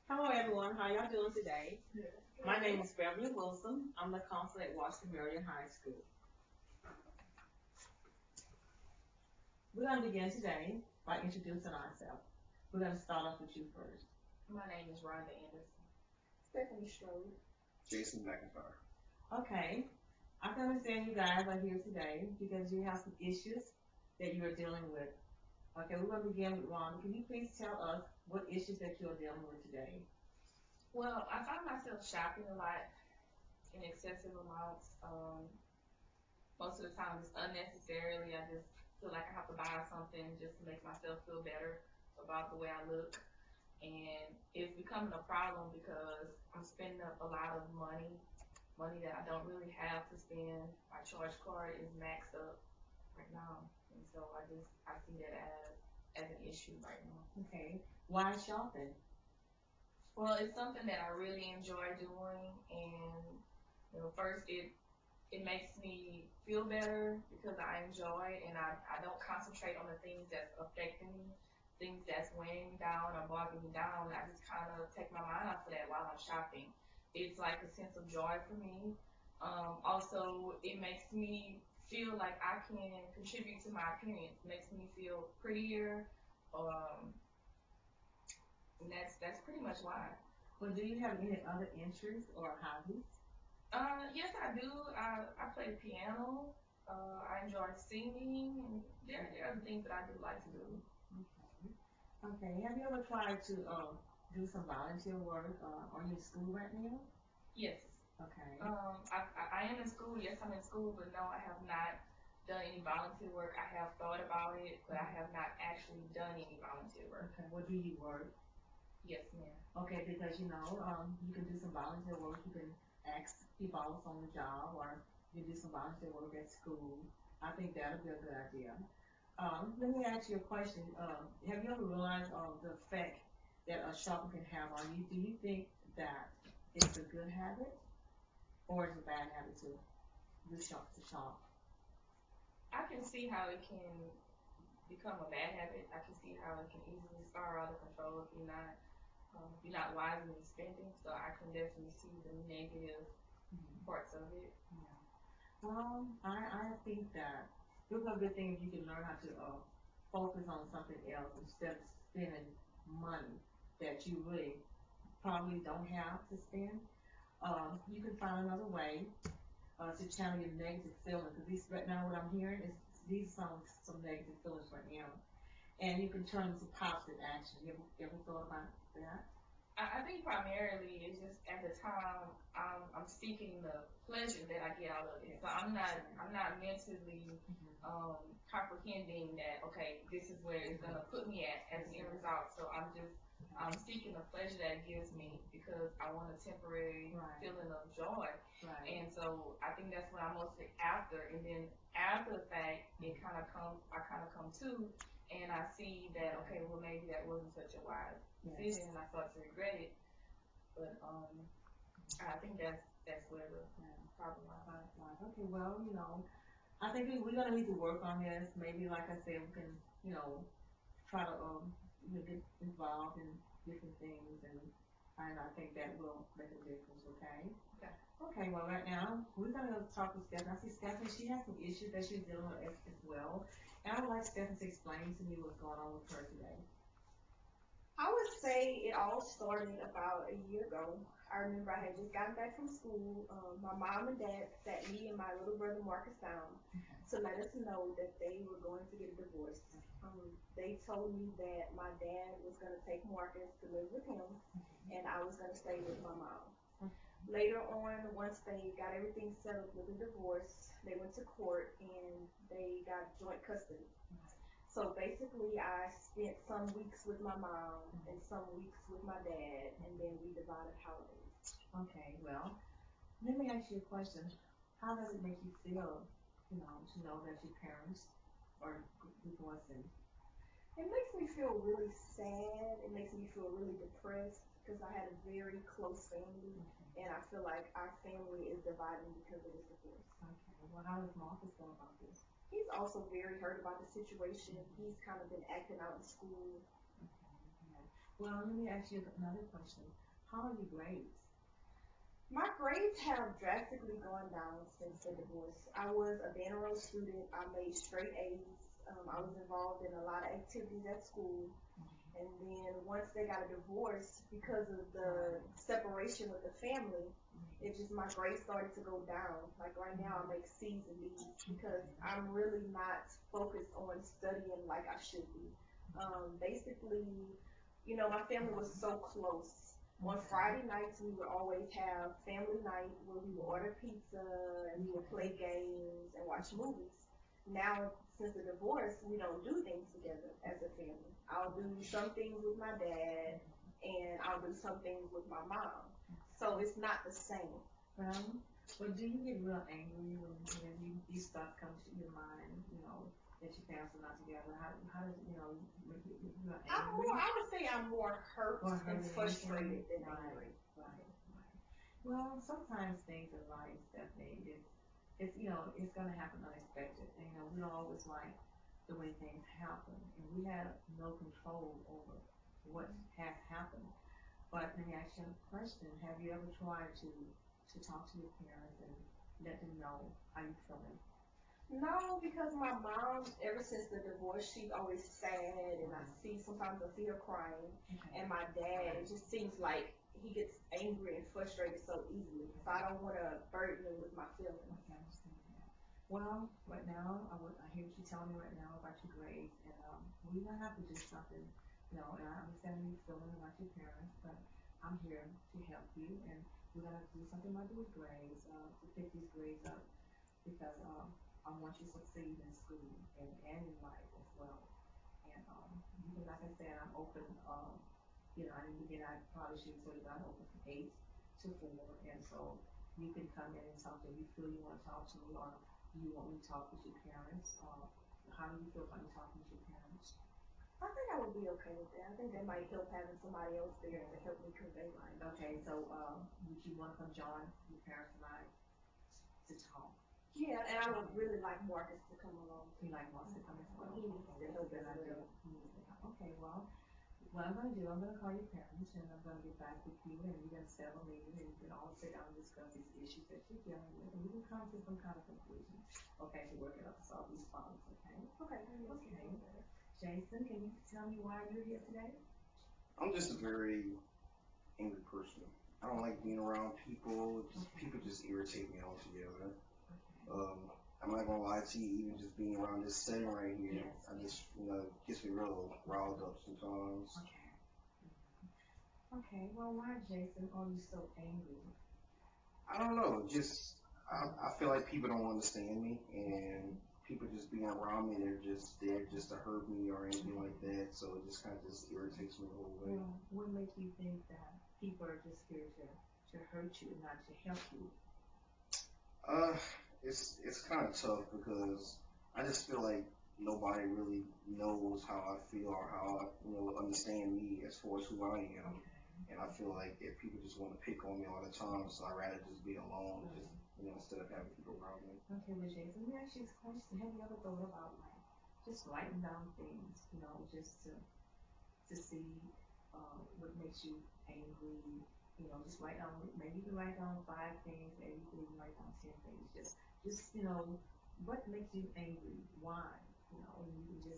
Hello, everyone. How y'all doing today? My name is Beverly Wilson. I'm the counselor at Washington Marion High School. We're going to begin today by introducing ourselves. We're going to start off with you first. My name is Rhonda Anderson. Stephanie Strode. Jason McIntyre. Okay. I can understand you guys are here today because you have some issues that you are dealing with. Okay, we're going to begin with Rhonda. Can you please tell us what issues that you're dealing with today? Well, I find myself shopping a lot in excessive amounts. Most of the time, it's unnecessarily. I just feel like I have to buy something just to make myself feel better about the way I look. And it's becoming a problem because I'm spending up a lot of money that I don't really have to spend. My charge card is maxed up right now. And so I see that as an issue right now. Okay. Why shopping? Well, it's something that I really enjoy doing, and first it makes me feel better because I enjoy it, and I don't concentrate on the things that's affecting me, things that's weighing me down or bogging me down. I just kind of take my mind off of that while I'm shopping. It's like a sense of joy for me. Also, it makes me feel like I can contribute to my appearance. It makes me feel prettier. Um, and that's pretty much why. Well, do you have any other interests or hobbies? Yes, I do. I play the piano. I enjoy singing, and there are other things that I do like to do. Okay. Okay. Have you ever tried to do some volunteer work on your school right now? Yes. Okay. I am in school. Yes, I'm in school, but no, I have not done any volunteer work. I have thought about it, but I have not actually done any volunteer work. Okay. Where do you work? Yes, ma'am. Okay, because you can do some volunteer work. You can ask people else on the job, or you can do some volunteer work at school. I think that'll be a good idea. Let me ask you a question. Have you ever realized the effect that a shopper can have on you? Do you think that it's a good habit or it's a bad habit to do shop to shop? I can see how it can become a bad habit. I can see how it can easily spiral out of control if you're not wise in your spending. So I can definitely see the negative parts of it. Yeah. Well, I think that it's a good thing if you can learn how to focus on something else instead of spending money that you really probably don't have to spend. You can find another way to channel your negative feelings. Because these right now, what I'm hearing is these some negative feelings right now, and you can turn them to positive action. You ever thought about that? I think primarily it's just at the time I'm seeking the pleasure that I get out of it. So I'm not mentally comprehending that okay, this is where it's gonna put me at as an end result. So I'm seeking the pleasure that it gives me because I want a temporary Right. feeling of joy. Right. And so I think that's what I'm mostly after. And then after the fact, I kind of come to, and I see that okay, well maybe that wasn't such a wise Yes. decision, and I start to regret it. But I think that's where the Yeah. problem lies. Right. Okay. Well, I think we're gonna need to work on this. Maybe, like I said, we can, try to get involved in different things, and I think that will make a difference. Okay. Okay. Okay. Well, right now we're gonna talk with Stephanie. I see Stephanie. She has some issues that she's dealing with as well, and I would like Stephanie to explain to me what's going on with her today. I would say it all started about a year ago. I remember I had just gotten back from school. My mom and dad sat me and my little brother Marcus down to let us know that they were going to get a divorce. They told me that my dad was going to take Marcus to live with him, and I was going to stay with my mom. Later on, once they got everything settled with the divorce, they went to court and they got joint custody. So basically, I spent some weeks with my mom and some weeks with my dad, and then we divided holidays. Okay. Well, let me ask you a question. How does it make you feel, to know that your parents are divorcing? It makes me feel really sad. It makes me feel really depressed because I had a very close family, and I feel like our family is dividing because of this divorce. Okay. Well, how does Marcus feel about this? He's also very hurt about the situation. He's kind of been acting out in school. Okay. Well, let me ask you another question. How are your grades? My grades have drastically gone down since the divorce. I was a band roll student. I made straight A's. I was involved in a lot of activities at school. And then once they got a divorce, because of the separation with the family, it just my grades started to go down. Like right now, I make C's and D's because I'm really not focused on studying like I should be. Basically, my family was so close. On Friday nights, we would always have family night where we would order pizza and we would play games and watch movies. Now, since the divorce, we don't do things together as a family. I'll do some things with my dad, and I'll do some things with my mom. So it's not the same. Well, but do you get real angry when you stuff comes to your mind, that your parents are not together? How does it, make you real angry? I would say I'm more hurt Or and hurt frustrated than right, angry. right. Well, sometimes things in life, Stephanie, it's gonna happen unexpected. And, we don't always like the way things happen, and we have no control over what has happened. But let me ask you a question. Have you ever tried to talk to your parents and let them know how you feeling? No, because my mom, ever since the divorce, she's always sad, and sometimes I see her crying. Okay. And my dad, it just seems like he gets angry and frustrated so easily. So I don't want to burden him with my feelings. Okay, I understand that. Well, right now, I hear what you're telling me right now about your grades, and we're gonna have to do something, and I understand how you're feeling about your parents, but I'm here to help you, and we're gonna do something about these grades, to pick these grades up, because I want you to succeed in school and in life as well. And like I said, I'm open. In the beginning, I probably should have told you that I'm open from 8 to 4, and so you can come in and talk to me. You feel you want to talk to me, or you want me to talk with your parents. How do you feel about me talking with your parents? I think I would be okay with that. I think that might help having somebody else there to help me convey my emotions. Okay, so would you want to come join your parents and I to talk? Yeah, and I would really like Marcus to come along. You like Marcus to come as well? He needs to help Then as I do. well. Okay, well, what I'm gonna do, I'm gonna call your parents and I'm gonna get back with you, and you're gonna set a meeting, and you can all sit down and discuss these issues that you're dealing with, and we can come to some kind of conclusion. Okay, to work it out, to solve these problems. Okay. Okay. Okay. Jason, can you tell me why you're here today? I'm just a very angry person. I don't like being around people. People just irritate me altogether. Okay. I'm not gonna lie to you, even just being around this setting right here, Yes. I just, gets me real riled up sometimes. Okay. Okay, well, why, Jason, are you so angry? I don't know, I feel like people don't understand me, and people just being around me, they're just there just to hurt me or anything like that, so it just kind of just irritates me the whole way. Well, what makes you think that people are just here to hurt you and not to help you? It's kind of tough because I just feel like nobody really knows how I feel or how understand me as far as who I am. Okay. And I feel like if people just want to pick on me all the time, so I'd rather just be alone, instead of having people around me. Okay, well, Jason, let me ask you this question. Have you ever thought about, like, just writing down things, just to see what makes you angry? Just write down, maybe you can write down 5 things, maybe you can even write down 10 things. Just what makes you angry? Why? And you can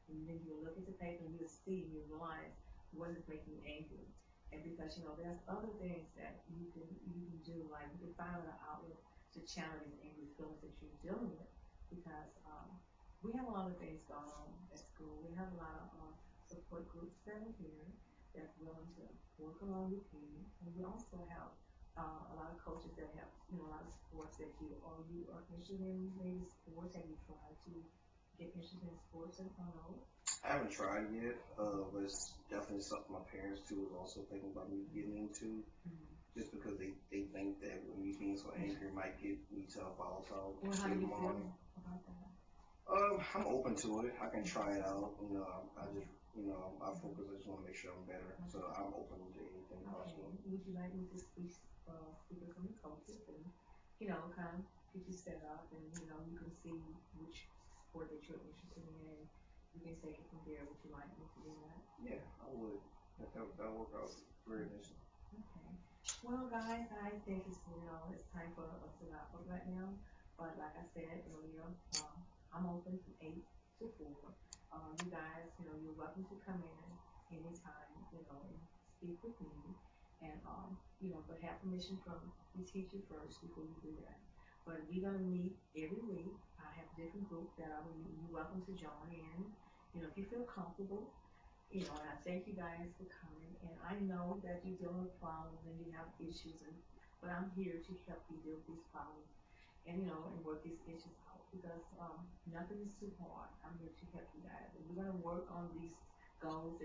and then you look at the paper and you'll see and you realize what is making you angry. And because, there's other things that you can do, like you can find an outlet to channel these angry feelings that you're dealing with. Because we have a lot of things going on at school. We have a lot of support groups that are here that's willing to work along with you. And we also have a lot of coaches that have, a lot of sports that you are interested in, maybe sports. Have you tried to get interested in sports and follow? I haven't tried yet, but it's definitely something my parents too is also thinking about me getting into. Just because they think that when me being so angry might get me to a volatile Well, how state do you of feel mind. about that? I'm open to it. I can try it out. My focus, I just want to make sure I'm better. So I'm open to anything Okay. possible. Would you like me to speak with some coaches and, kind of get you set up and, you can see which sport that you're interested in and you can take it from there. Would you like me to do that? Yeah, I would. That'll work out very nicely. Okay. Well, guys, I think it's time for us to wrap up right now. But like I said earlier, I'm open from 8 to 4. You guys, you're welcome to come in anytime, and speak with me. And but have permission from the teacher first before you do that. But we're gonna meet every week. I have different groups that I will meet. You're welcome to join in. If you feel comfortable. And I thank you guys for coming, and I know that you're dealing with problems and you have issues, but I'm here to help you deal with these problems and, and work these issues out because, nothing is too hard. I'm here to help you guys, and we're gonna work on these goals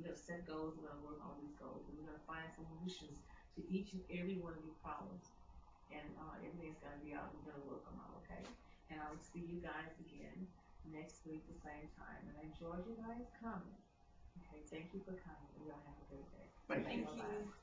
we have set goals, we're gonna work on these goals, and we're gonna find solutions to each and every one of your problems, and, everything's gonna be out, we're gonna work them out, okay? And I will see you guys again next week, the same time, and I enjoyed you guys coming. Okay, thank you for coming. Y'all have a great day. Thank you. Thank you.